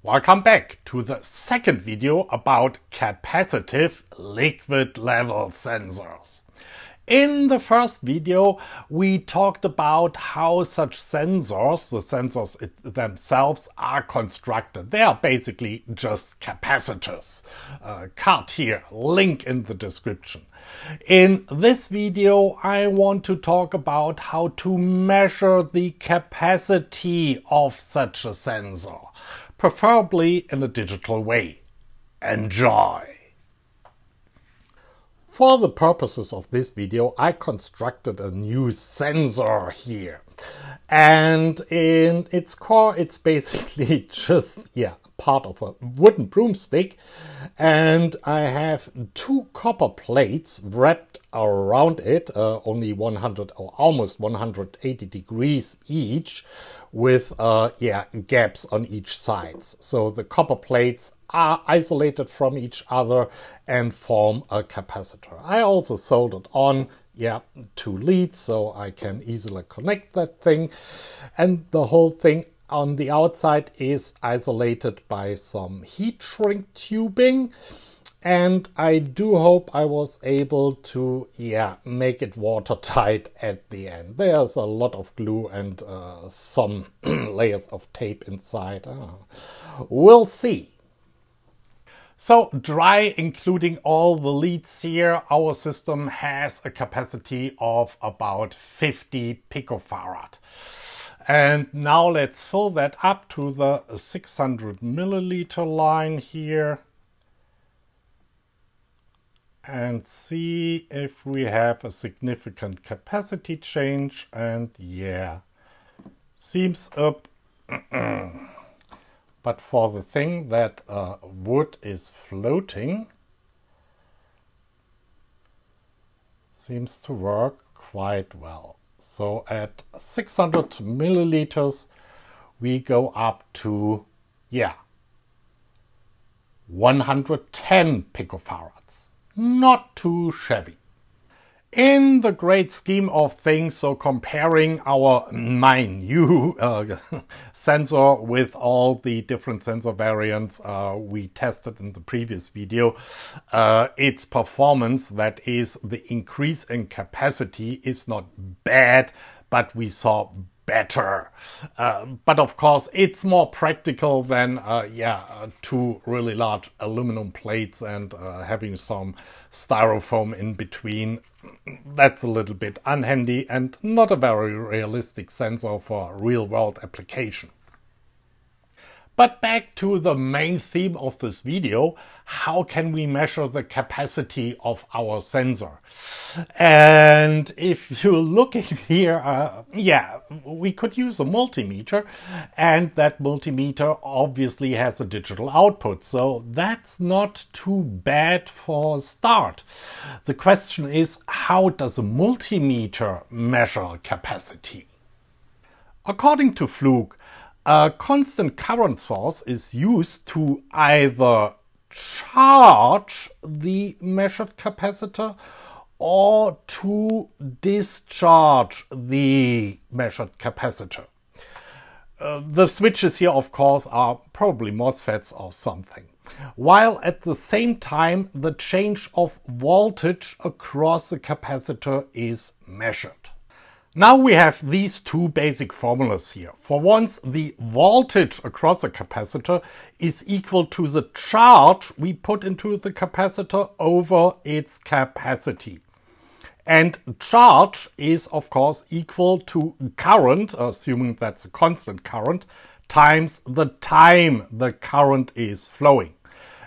Welcome back to the second video about capacitive liquid level sensors. In the first video, we talked about how such sensors, the sensors themselves, are constructed. They are basically just capacitors. Card here, link in the description. In this video, I want to talk about how to measure the capacity of such a sensor, preferably in a digital way. Enjoy! For the purposes of this video, I constructed a new sensor here. And in its core, it's basically just, part of a wooden broomstick. And I have two copper plates wrapped around it, only 100 or almost 180 degrees each, with gaps on each side. So the copper plates are isolated from each other and form a capacitor. I also soldered on two leads so I can easily connect that thing, and the whole thing on the outside is isolated by some heat shrink tubing. And I do hope I was able to, make it watertight at the end. There's a lot of glue and some layers of tape inside. We'll see. So dry, including all the leads here, our system has a capacity of about 50 picofarad. And now let's fill that up to the 600 milliliter line here. And see if we have a significant capacity change, and seems up. But for the thing that wood is floating, seems to work quite well. So at 600 milliliters, we go up to 110 picofarads. Not too shabby. In the great scheme of things, so comparing my new sensor with all the different sensor variants we tested in the previous video, its performance, that is the increase in capacity, is not bad, but we saw better. But of course it's more practical than two really large aluminum plates and having some styrofoam in between. That's a little bit unhandy and not a very realistic sensor for real-world application. But back to the main theme of this video: how can we measure the capacity of our sensor? And if you're looking here, we could use a multimeter, and that multimeter obviously has a digital output, so that's not too bad for a start. The question is, how does a multimeter measure capacity? According to Fluke, a constant current source is used to either charge the measured capacitor or to discharge the measured capacitor. The switches here, of course, are probably MOSFETs or something. While at the same time, the change of voltage across the capacitor is measured. Now we have these two basic formulas here. For once, the voltage across the capacitor is equal to the charge we put into the capacitor over its capacity. And charge is, of course, equal to current, assuming that's a constant current, times the time the current is flowing.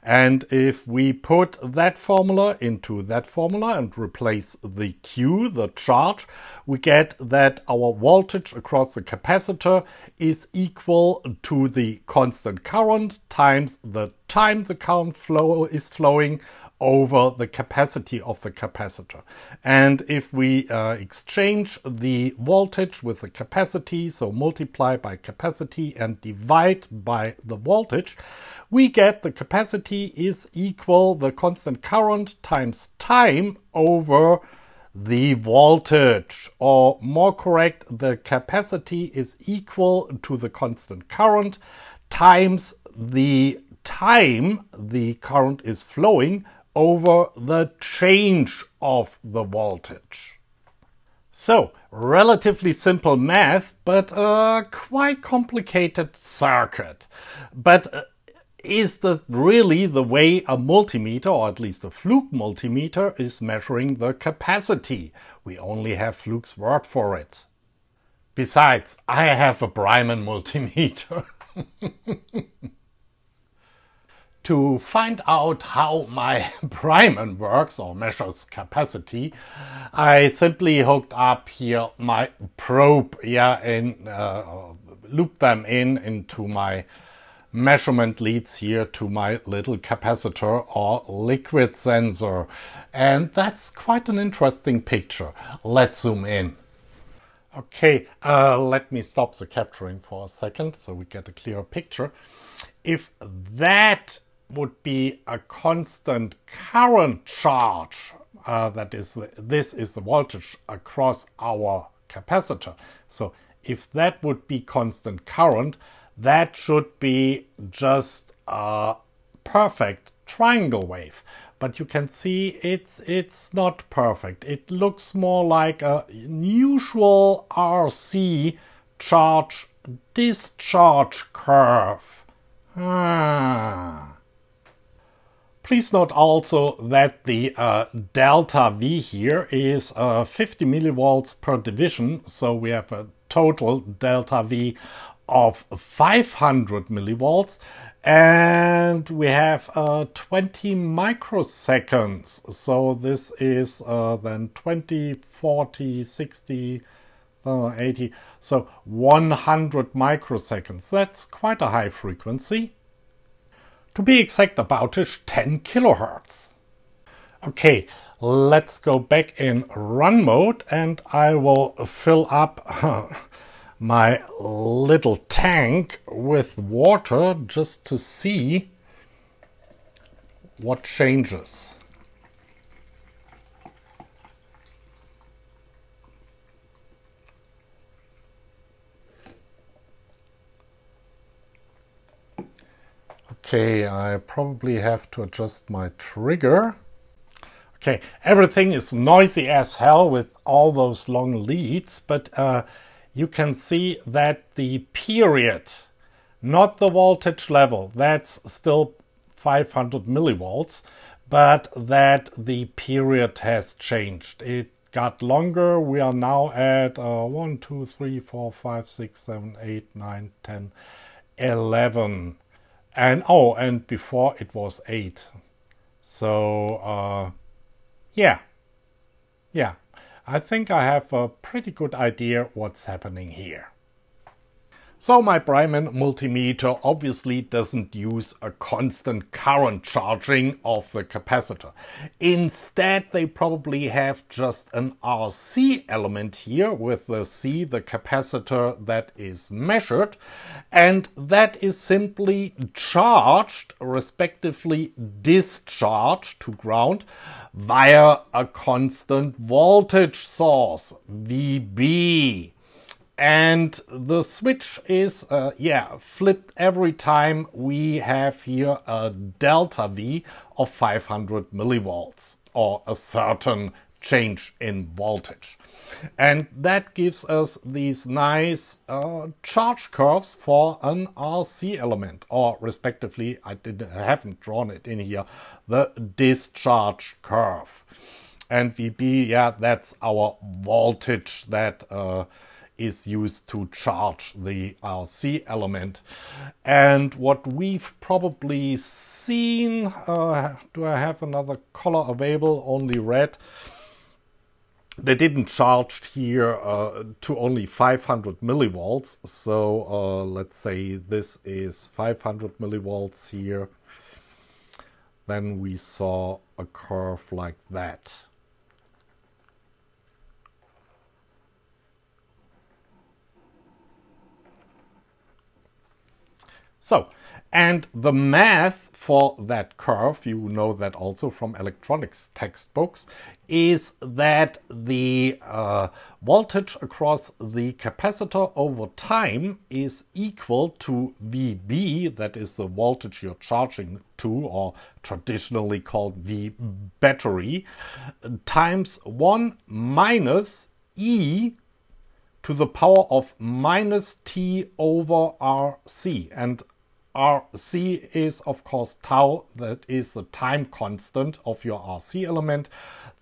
And if we put that formula into that formula and replace the Q, the charge, we get that our voltage across the capacitor is equal to the constant current times the time the current is flowing over the capacity of the capacitor. And if we exchange the voltage with the capacity, so multiply by capacity and divide by the voltage, we get the capacity is equal the constant current times time over the voltage, or more correct, the capacity is equal to the constant current times the time the current is flowing over the change of the voltage. So, relatively simple math, but a quite complicated circuit. But is that really the way a multimeter, or at least a Fluke multimeter, is measuring the capacity? We only have Fluke's word for it. Besides, I have a Brymen multimeter. To find out how my Brymen works or measures capacity, I simply hooked up here my probe, and looped them into my measurement leads here to my little capacitor or liquid sensor. And that's quite an interesting picture. Let's zoom in. Okay, let me stop the capturing for a second so we get a clearer picture. If that would be a constant current charge, this is the voltage across our capacitor. So if that would be constant current, that should be just a perfect triangle wave. But you can see it's not perfect. It looks more like a usual RC charge discharge curve. Please note also that the delta V here is 50 millivolts per division, so we have a total delta V of 500 millivolts, and we have 20 microseconds. So this is then 20, 40, 60, 80, so 100 microseconds. That's quite a high frequency. To be exact about it, 10 kilohertz. Okay, let's go back in run mode and I will fill up my little tank with water just to see what changes. Okay, I probably have to adjust my trigger. Okay, everything is noisy as hell with all those long leads, but you can see that the period, not the voltage level, that's still 500 millivolts, but that the period has changed. It got longer. We are now at 1, 2, 3, 4, 5, 6, 7, 8, 9, 10, 11. And before it was 8. So, yeah. I think I have a pretty good idea what's happening here. So my Brymen multimeter obviously doesn't use a constant current charging of the capacitor. Instead, they probably have just an RC element here with the C, the capacitor that is measured, and that is simply charged, respectively discharged to ground, via a constant voltage source, VB. And the switch is, flipped every time we have here a delta V of 500 millivolts or a certain change in voltage. And that gives us these nice charge curves for an RC element, or respectively, I haven't drawn it in here, the discharge curve. And VB, that's our voltage that is used to charge the RC element. And what we've probably seen, do I have another color available? Only red. They didn't charge here to only 500 millivolts. So let's say this is 500 millivolts here. Then we saw a curve like that. So, And the math for that curve, you know that also from electronics textbooks, is that the voltage across the capacitor over time is equal to VB, that is the voltage you're charging to, or traditionally called V battery, times 1 minus E to the power of minus T over RC. And RC is, of course, tau. That is the time constant of your RC element.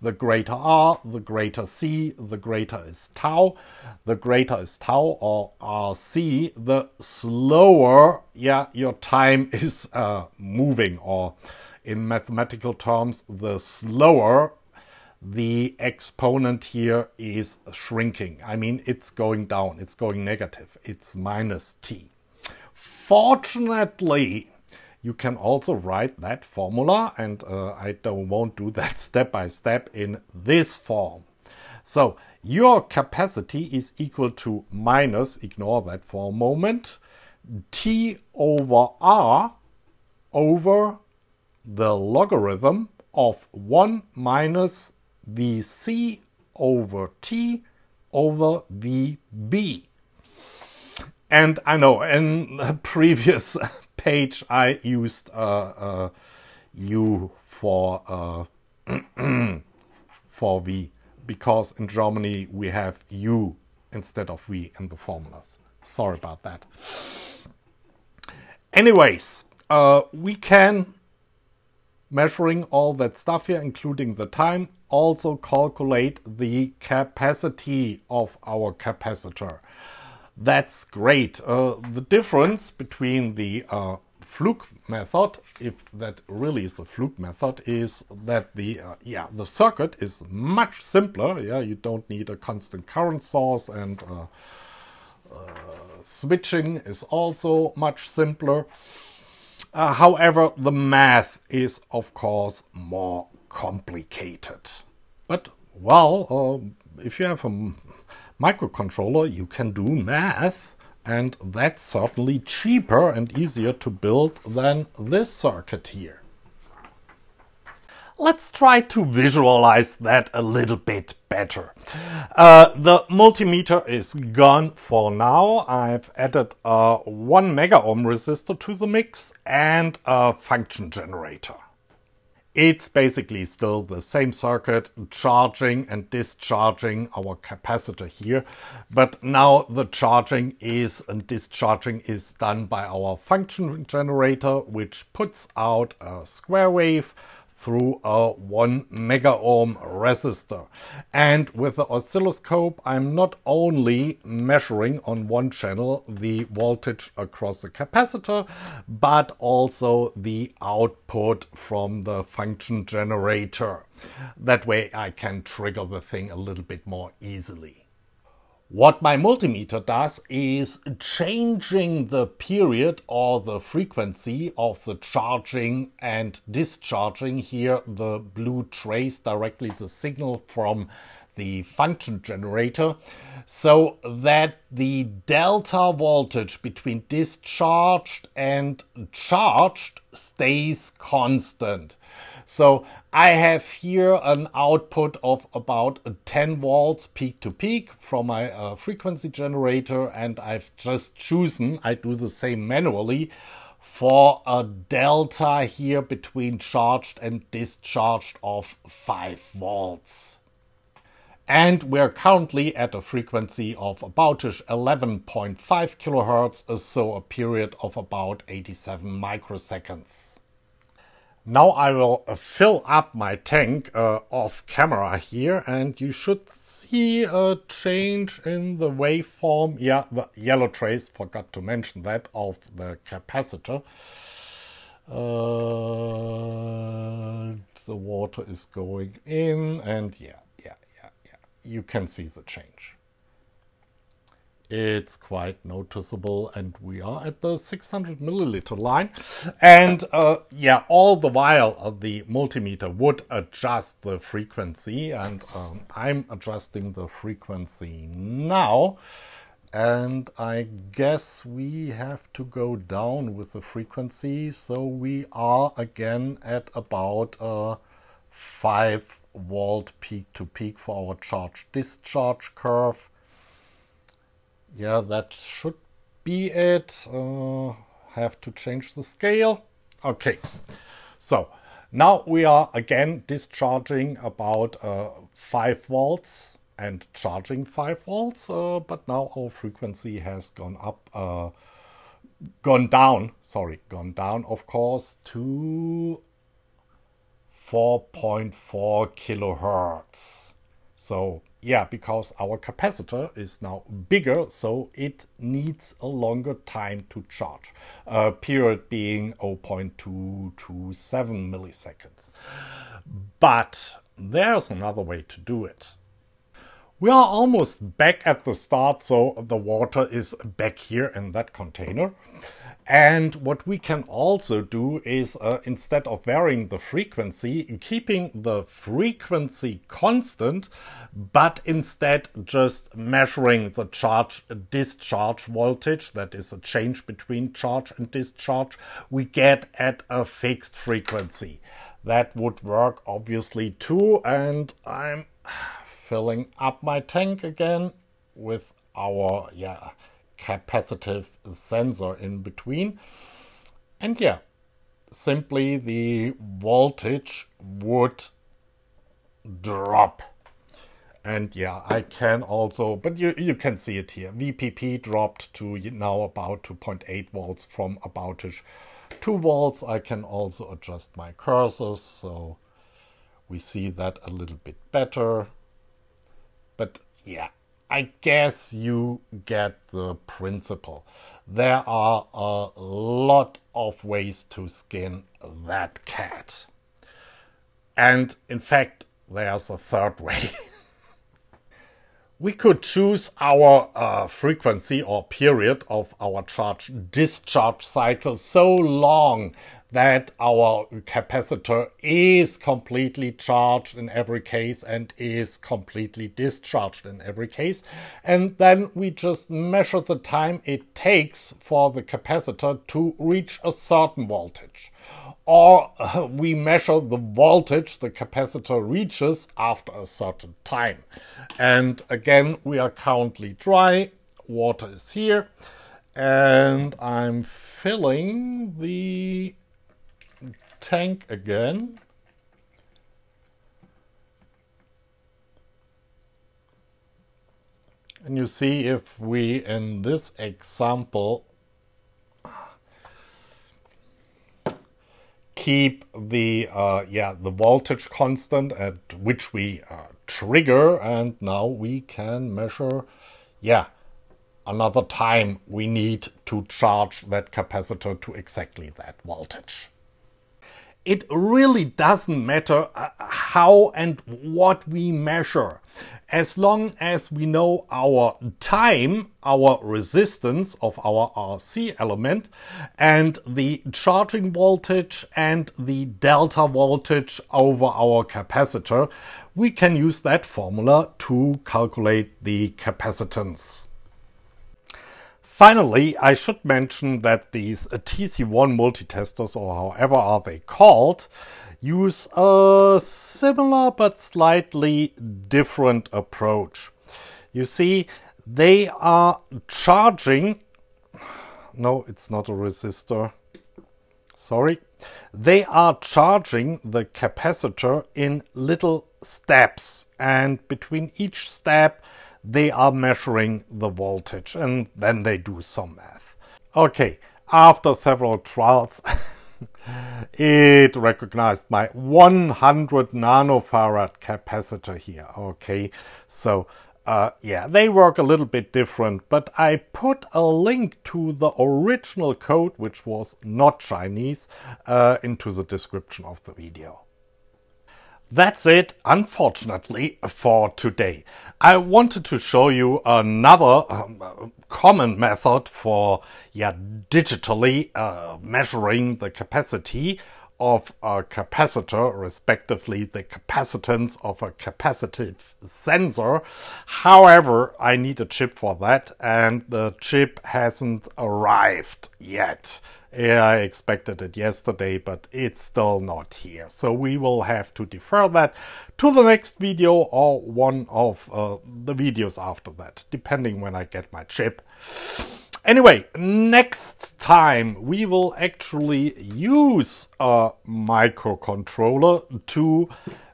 The greater R, the greater C, the greater is tau. The greater is tau, or RC, the slower your time is moving, or in mathematical terms, the slower the exponent here is shrinking. I mean, it's going down, it's going negative, it's minus T. Fortunately, you can also write that formula, and I won't do that step by step in this form. So your capacity is equal to minus, ignore that for a moment, T over R over the logarithm of 1 minus Vc over T over Vb. And I know in the previous page I used U for V, because in Germany we have U instead of V in the formulas. Sorry about that. Anyways, we can, measuring all that stuff here, including the time, also calculate the capacity of our capacitor. That's great. The difference between the Fluke method, if that really is a Fluke method, is that the circuit is much simpler. You don't need a constant current source, and switching is also much simpler. However, the math is, of course, more complicated. But, well, if you have a microcontroller, you can do math, and that's certainly cheaper and easier to build than this circuit here. Let's try to visualize that a little bit better. The multimeter is gone for now. I've added a 1 mega ohm resistor to the mix and a function generator. It's basically still the same circuit, charging and discharging our capacitor here. But now the charging and discharging is done by our function generator, which puts out a square wave through a 1 mega ohm resistor. And with the oscilloscope, I'm not only measuring on one channel the voltage across the capacitor, but also the output from the function generator. That way I can trigger the thing a little bit more easily. What my multimeter does is changing the period or the frequency of the charging and discharging. Here the blue trace directly the signal from the function generator, so that the delta voltage between discharged and charged stays constant. So I have here an output of about 10 volts peak to peak from my frequency generator, and I've just chosen, I do the same manually, for a delta here between charged and discharged of 5 volts. And we're currently at a frequency of about 11.5 kilohertz, so a period of about 87 microseconds. Now I will fill up my tank off camera here, and you should see a change in the waveform. Yeah, the yellow trace, forgot to mention that, of the capacitor. The water is going in, and yeah, you can see the change. It's quite noticeable, and we are at the 600 milliliter line. And all the while the multimeter would adjust the frequency, and I'm adjusting the frequency now. And I guess we have to go down with the frequency, so we are again at about 5 volt peak to peak for our charge discharge curve. Yeah, that should be it. Have to change the scale. Okay, so now we are again discharging about 5 volts and charging 5 volts, but now our frequency has gone down, of course, to 4.4 kilohertz. So yeah, because our capacitor is now bigger, so it needs a longer time to charge, period being 0.227 milliseconds. But there's another way to do it. We are almost back at the start, so the water is back here in that container. And what we can also do is, instead of varying the frequency, keeping the frequency constant, but instead just measuring the charge-discharge voltage, that is a change between charge and discharge, we get at a fixed frequency. That would work obviously too, and I'm filling up my tank again with our capacitive sensor in between, and yeah, simply the voltage would drop. And yeah, I can also, but you can see it here, VPP dropped to now about 2.8 volts from about 2 volts. I can also adjust my cursors, so we see that a little bit better. But yeah, I guess you get the principle. There are a lot of ways to skin that cat. And in fact, there's a third way. We could choose our frequency or period of our charge-discharge cycle so long that our capacitor is completely charged in every case and is completely discharged in every case. And then we just measure the time it takes for the capacitor to reach a certain voltage. Or we measure the voltage the capacitor reaches after a certain time. And again, we are currently dry. Water is here. And I'm filling the tank again. And you see, if we, in this example, keep the the voltage constant at which we trigger, and now we can measure another time we need to charge that capacitor to exactly that voltage. It really doesn't matter how and what we measure, as long as we know our time, our resistance of our RC element, and the charging voltage and the delta voltage over our capacitor. We can use that formula to calculate the capacitance. Finally, I should mention that these TC1 multitesters, or however are they called, use a similar but slightly different approach. You see, they are charging, no, it's not a resistor, sorry. They are charging the capacitor in little steps, and between each step they are measuring the voltage, and then they do some math. Okay, after several trials, it recognized my 100 nanofarad capacitor here. Okay, so they work a little bit different, but I put a link to the original code, which was not Chinese, into the description of the video. That's it, unfortunately, for today. I wanted to show you another common method for digitally measuring the capacity of a capacitor, respectively the capacitance of a capacitive sensor. However, I need a chip for that, and the chip hasn't arrived yet. I expected it yesterday, but it's still not here. So we will have to defer that to the next video or one of the videos after that, depending when I get my chip. Anyway, next time we will actually use a microcontroller to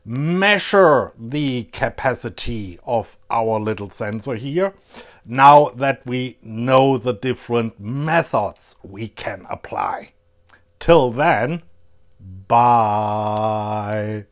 measure the capacity of our little sensor here, now that we know the different methods we can apply. Till then, bye.